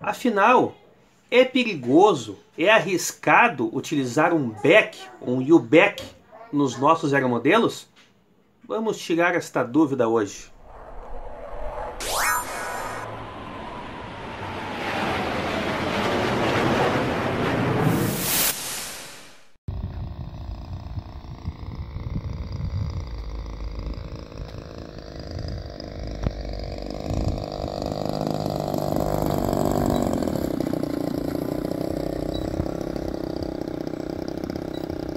Afinal, é perigoso, é arriscado utilizar um BEC, um UBEC, nos nossos aeromodelos? Vamos tirar esta dúvida hoje.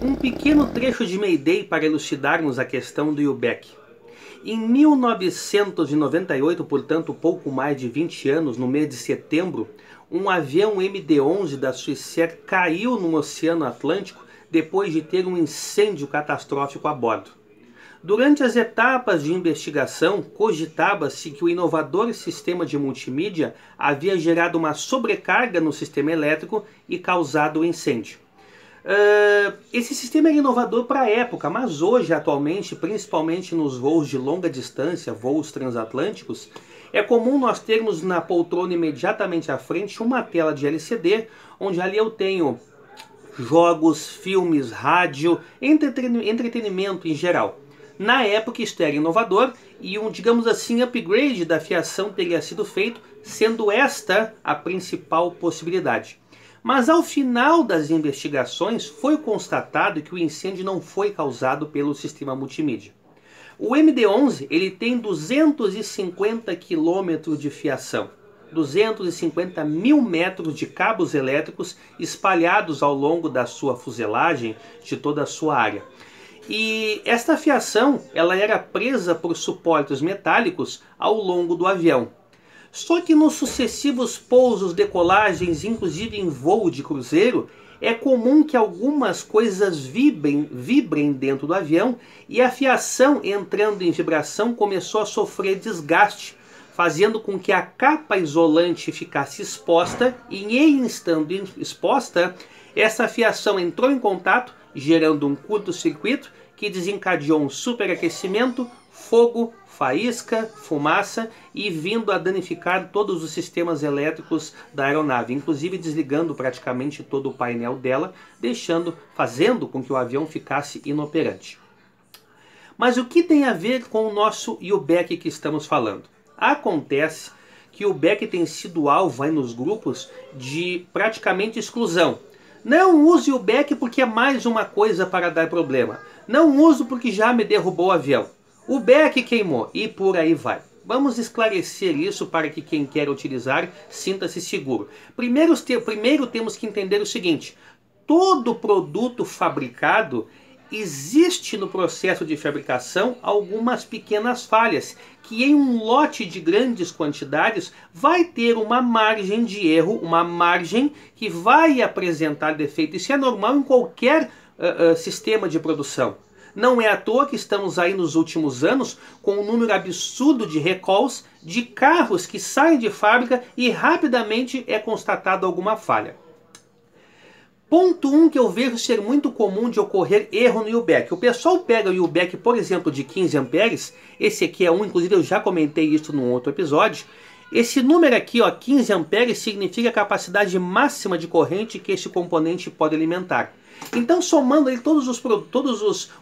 Um pequeno trecho de Mayday para elucidarmos a questão do UBEC. Em 1998, portanto pouco mais de 20 anos, no mês de setembro, um avião MD-11 da Swissair caiu no Oceano Atlântico depois de ter um incêndio catastrófico a bordo. Durante as etapas de investigação, cogitava-se que o inovador sistema de multimídia havia gerado uma sobrecarga no sistema elétrico e causado o incêndio. Esse sistema era inovador para a época, mas hoje, atualmente, principalmente nos voos de longa distância, voos transatlânticos, é comum nós termos na poltrona imediatamente à frente uma tela de LCD, onde ali eu tenho jogos, filmes, rádio, entretenimento em geral. Na época isto era inovador e digamos assim, upgrade da fiação teria sido feito, sendo esta a principal possibilidade. Mas ao final das investigações foi constatado que o incêndio não foi causado pelo sistema multimídia. O MD-11 ele tem 250 km de fiação, 250 mil metros de cabos elétricos espalhados ao longo da sua fuselagem, de toda a sua área. E esta fiação ela era presa por suportes metálicos ao longo do avião. Só que nos sucessivos pousos, decolagens, inclusive em voo de cruzeiro, é comum que algumas coisas vibrem dentro do avião e a fiação entrando em vibração começou a sofrer desgaste, fazendo com que a capa isolante ficasse exposta e em estando exposta, essa fiação entrou em contato, gerando um curto-circuito que desencadeou um superaquecimento, fogo, faísca, fumaça e vindo a danificar todos os sistemas elétricos da aeronave, inclusive desligando praticamente todo o painel dela, fazendo com que o avião ficasse inoperante. Mas o que tem a ver com o nosso UBEC que estamos falando? Acontece que o UBEC tem sido alvo aí nos grupos de praticamente exclusão. Não use o UBEC porque é mais uma coisa para dar problema. Não uso porque já me derrubou o avião. O BEC queimou e por aí vai. Vamos esclarecer isso para que quem quer utilizar sinta-se seguro. Primeiro temos que entender o seguinte: todo produto fabricado existe no processo de fabricação algumas pequenas falhas que em um lote de grandes quantidades vai ter uma margem de erro, uma margem que vai apresentar defeito. Isso é normal em qualquer sistema de produção. Não é à toa que estamos aí nos últimos anos com um número absurdo de recalls de carros que saem de fábrica e rapidamente é constatado alguma falha. Ponto 1 que eu vejo ser muito comum de ocorrer erro no UBEC. O pessoal pega o UBEC, por exemplo, de 15 amperes, esse aqui é um, inclusive eu já comentei isso num outro episódio. Esse número aqui, ó, 15 amperes, significa a capacidade máxima de corrente que esse componente pode alimentar. Então, somando aí todos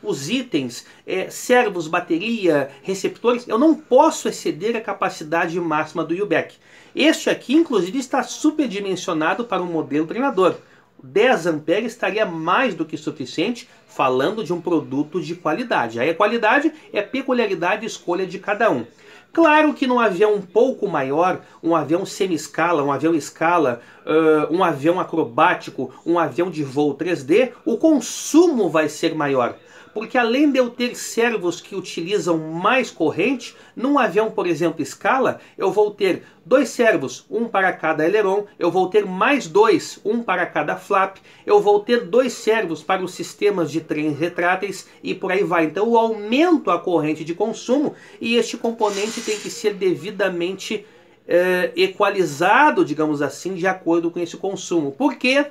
os itens, servos, bateria, receptores, eu não posso exceder a capacidade máxima do UBEC. Este aqui, inclusive, está superdimensionado para um modelo treinador. 10 amperes estaria mais do que suficiente, falando de um produto de qualidade. Aí a qualidade é peculiaridade e escolha de cada um. Claro que num avião um pouco maior, um avião semi-escala, um avião escala, um avião acrobático, um avião de voo 3D, o consumo vai ser maior. Porque além de eu ter servos que utilizam mais corrente, num avião, por exemplo, escala, eu vou ter 2 servos, um para cada aileron, eu vou ter mais 2, um para cada flap, eu vou ter 2 servos para os sistemas de trens retráteis e por aí vai. Então eu aumento a corrente de consumo e este componente tem que ser devidamente equalizado, digamos assim, de acordo com esse consumo. Por quê?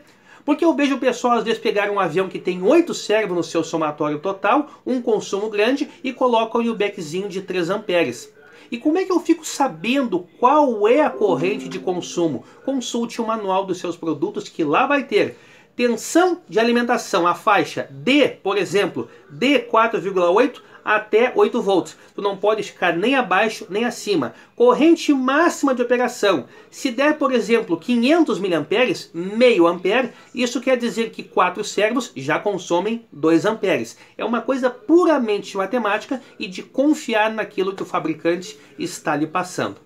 Porque eu vejo o pessoal às vezes pegar um avião que tem 8 servos no seu somatório total, um consumo grande, e colocam um UBECzinho de 3 amperes. E como é que eu fico sabendo qual é a corrente de consumo? Consulte o manual dos seus produtos, que lá vai ter tensão de alimentação, a faixa D, por exemplo, D 4,8 até 8 volts. Tu não pode ficar nem abaixo nem acima. Corrente máxima de operação. Se der, por exemplo, 500 mA, meio ampere, isso quer dizer que 4 servos já consomem 2 amperes. É uma coisa puramente matemática e de confiar naquilo que o fabricante está lhe passando.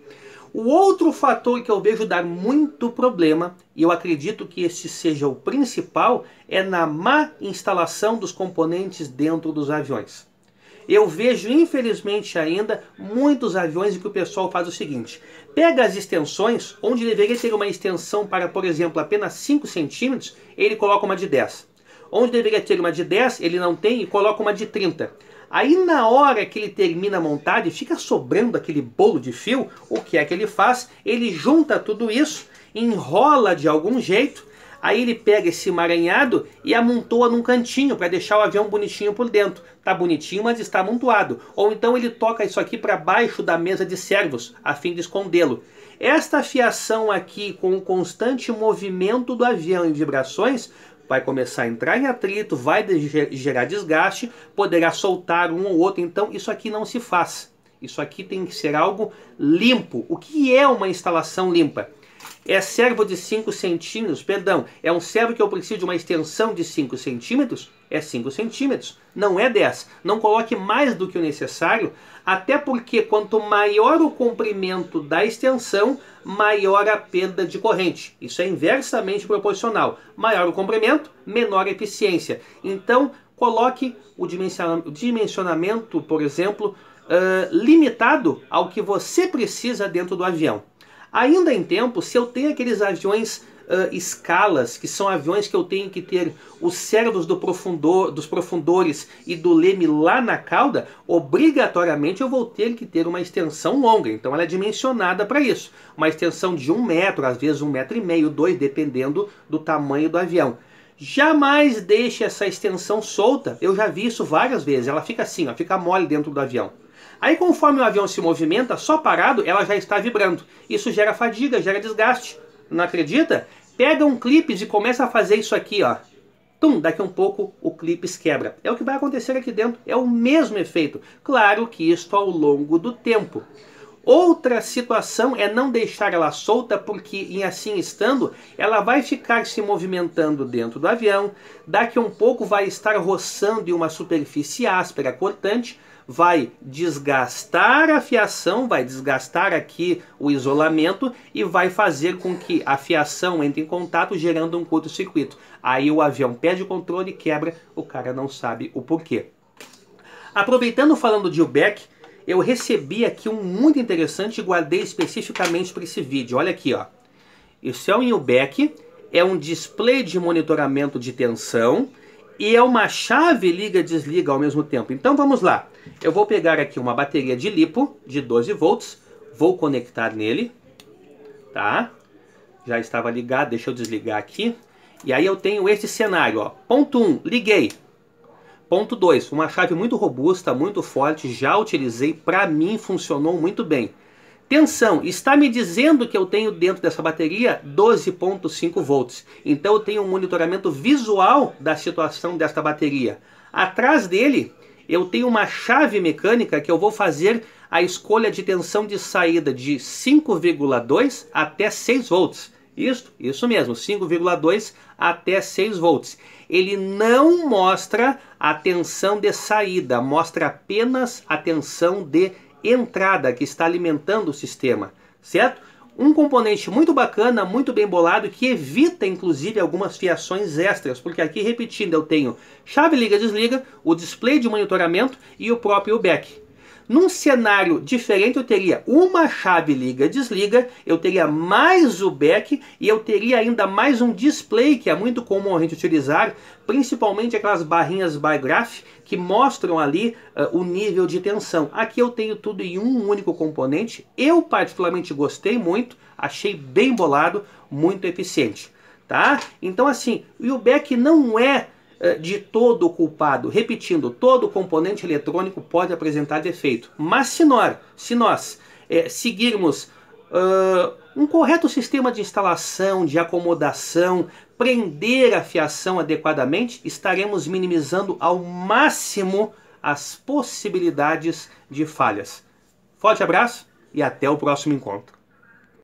O outro fator que eu vejo dar muito problema, e eu acredito que esse seja o principal, é na má instalação dos componentes dentro dos aviões. Eu vejo, infelizmente ainda, muitos aviões em que o pessoal faz o seguinte: pega as extensões, onde deveria ter uma extensão para, por exemplo, apenas 5 centímetros, ele coloca uma de 10. Onde deveria ter uma de 10, ele não tem e coloca uma de 30. Aí na hora que ele termina a montagem, fica sobrando aquele bolo de fio, o que é que ele faz? Ele junta tudo isso, enrola de algum jeito, aí ele pega esse emaranhado e amontoa num cantinho para deixar o avião bonitinho por dentro. Tá bonitinho, mas está amontoado. Ou então ele toca isso aqui para baixo da mesa de servos, a fim de escondê-lo. Esta fiação aqui, com o constante movimento do avião e vibrações, vai começar a entrar em atrito, vai gerar desgaste, poderá soltar um ou outro. Então isso aqui não se faz. Isso aqui tem que ser algo limpo. O que é uma instalação limpa? É servo de 5 centímetros, perdão, é um servo que eu preciso de uma extensão de 5 centímetros? É 5 centímetros, não é 10. Não coloque mais do que o necessário, até porque quanto maior o comprimento da extensão, maior a perda de corrente. Isso é inversamente proporcional. Maior o comprimento, menor a eficiência. Então, coloque o dimensionamento, por exemplo, limitado ao que você precisa dentro do avião. Ainda em tempo, se eu tenho aqueles aviões escalas, que são aviões que eu tenho que ter os servos dos profundores e do leme lá na cauda, obrigatoriamente eu vou ter que ter uma extensão longa. Então ela é dimensionada para isso. Uma extensão de 1 metro, às vezes 1,5 metro, 2, dependendo do tamanho do avião. Jamais deixe essa extensão solta. Eu já vi isso várias vezes. Ela fica assim, ó, fica mole dentro do avião. Aí conforme o avião se movimenta, só parado, ela já está vibrando. Isso gera fadiga, gera desgaste. Não acredita? Pega um clipe e começa a fazer isso aqui, ó. Tum, daqui a um pouco o clipe quebra. É o que vai acontecer aqui dentro. É o mesmo efeito. Claro que isso ao longo do tempo. Outra situação é não deixar ela solta, porque em assim estando, ela vai ficar se movimentando dentro do avião. Daqui a um pouco vai estar roçando em uma superfície áspera, cortante. Vai desgastar a fiação, vai desgastar aqui o isolamento e vai fazer com que a fiação entre em contato, gerando um curto-circuito. Aí o avião perde o controle, quebra, o cara não sabe o porquê. Aproveitando, falando de UBEC, eu recebi aqui um muito interessante e guardei especificamente para esse vídeo. Olha aqui, ó. Isso é um UBEC, é um display de monitoramento de tensão e é uma chave liga-desliga ao mesmo tempo. Então vamos lá. Eu vou pegar aqui uma bateria de lipo de 12 volts, vou conectar nele, tá? Já estava ligado, deixa eu desligar aqui. E aí eu tenho esse cenário, ó. Ponto 1, liguei. Ponto 2, uma chave muito robusta, muito forte, já utilizei, para mim funcionou muito bem. Tensão, está me dizendo que eu tenho dentro dessa bateria 12,5 volts. Então eu tenho um monitoramento visual da situação desta bateria. Atrás dele eu tenho uma chave mecânica que eu vou fazer a escolha de tensão de saída de 5,2 até 6 volts. Isso mesmo, 5,2 até 6 volts. Ele não mostra a tensão de saída, mostra apenas a tensão de entrada que está alimentando o sistema, certo? Um componente muito bacana, muito bem bolado, que evita inclusive algumas fiações extras, porque aqui, repetindo, eu tenho chave liga-desliga, o display de monitoramento e o próprio UBEC. Num cenário diferente eu teria uma chave liga-desliga, eu teria mais o UBEC e eu teria ainda mais um display que é muito comum a gente utilizar, principalmente aquelas barrinhas bar graph que mostram ali o nível de tensão. Aqui eu tenho tudo em um único componente, eu particularmente gostei muito, achei bem bolado, muito eficiente. Tá? Então assim, o UBEC não é de todo culpado. Repetindo, todo componente eletrônico pode apresentar defeito. Mas se nós seguirmos um correto sistema de instalação, de acomodação, prender a fiação adequadamente, estaremos minimizando ao máximo as possibilidades de falhas. Forte abraço e até o próximo encontro.